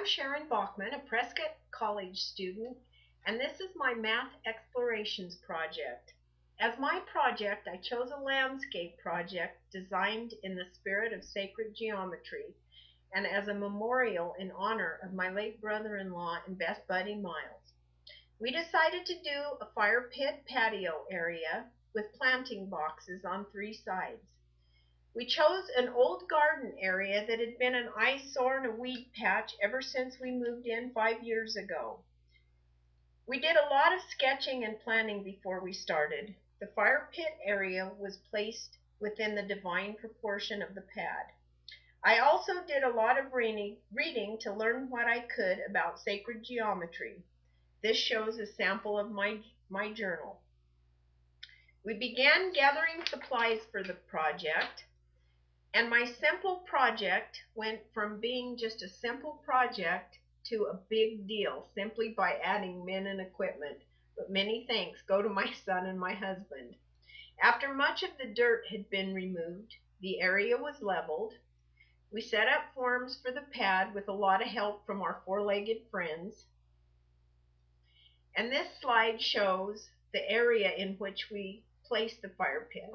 Sharon Bachman, a Prescott College student, and this is my Math Explorations project. As my project, I chose a landscape project designed in the spirit of sacred geometry and as a memorial in honor of my late brother-in-law and best buddy Miles. We decided to do a fire pit patio area with planting boxes on 3 sides. We chose an old garden area that had been an eyesore and a weed patch ever since we moved in 5 years ago. We did a lot of sketching and planning before we started. The fire pit area was placed within the divine proportion of the pad. I also did a lot of reading to learn what I could about sacred geometry. This shows a sample of my journal. We began gathering supplies for the project. And my simple project went from being just a simple project to a big deal simply by adding men and equipment. But many thanks go to my son and my husband. After much of the dirt had been removed, the area was leveled. We set up forms for the pad with a lot of help from our 4-legged friends. And this slide shows the area in which we placed the fire pit.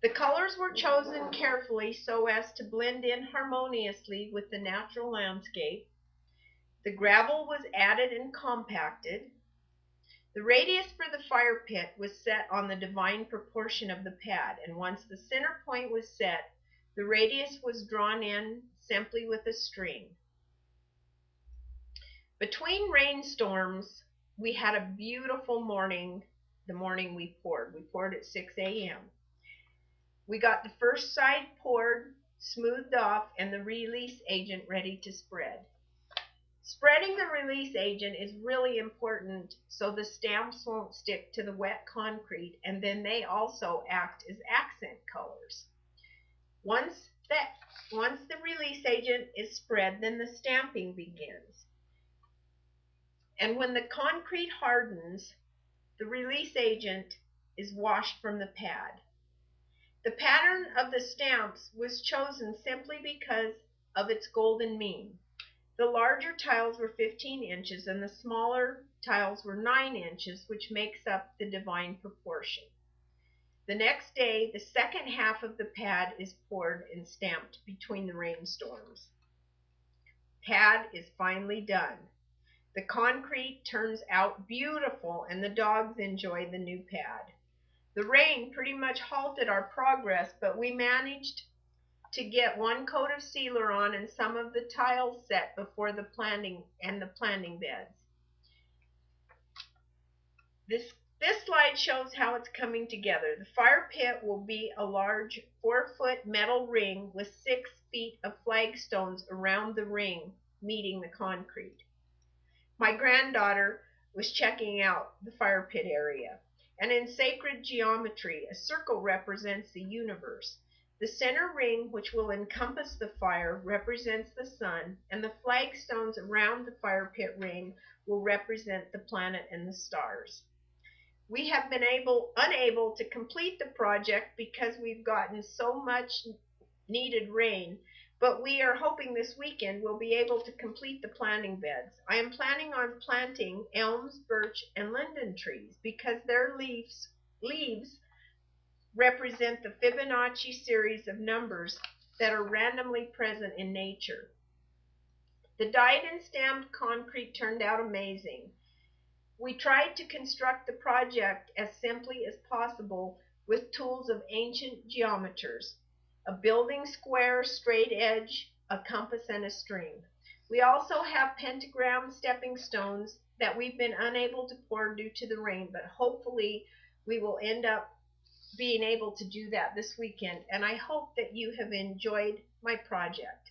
The colors were chosen carefully so as to blend in harmoniously with the natural landscape. The gravel was added and compacted. The radius for the fire pit was set on the divine proportion of the pad, and once the center point was set, the radius was drawn in simply with a string. Between rainstorms, we had a beautiful morning the morning we poured. We poured at 6 a.m. We got the first side poured, smoothed off, and the release agent ready to spread. Spreading the release agent is really important so the stamps won't stick to the wet concrete, and then they also act as accent colors. Once the release agent is spread, then the stamping begins. And when the concrete hardens, the release agent is washed from the pad. The pattern of the stamps was chosen simply because of its golden mean. The larger tiles were 15 inches and the smaller tiles were 9 inches, which makes up the divine proportion. The next day, the second half of the pad is poured and stamped between the rainstorms. Pad is finally done. The concrete turns out beautiful and the dogs enjoy the new pad. The rain pretty much halted our progress, but we managed to get 1 coat of sealer on and some of the tiles set before the planting beds. This slide shows how it's coming together. The fire pit will be a large 4-foot metal ring with 6 feet of flagstones around the ring meeting the concrete. My granddaughter was checking out the fire pit area. And in sacred geometry, a circle represents the universe. The center ring, which will encompass the fire, represents the sun, and the flagstones around the fire pit ring will represent the planet and the stars. We have been unable to complete the project because we've gotten so much needed rain, but we are hoping this weekend we'll be able to complete the planting beds. I am planning on planting elms, birch, and linden trees because their leaves represent the Fibonacci series of numbers that are randomly present in nature. The dyed and stamped concrete turned out amazing. We tried to construct the project as simply as possible with tools of ancient geometers: a building square, straight edge, a compass, and a string. We also have pentagram stepping stones that we've been unable to pour due to the rain, but hopefully we will end up being able to do that this weekend, and I hope that you have enjoyed my project.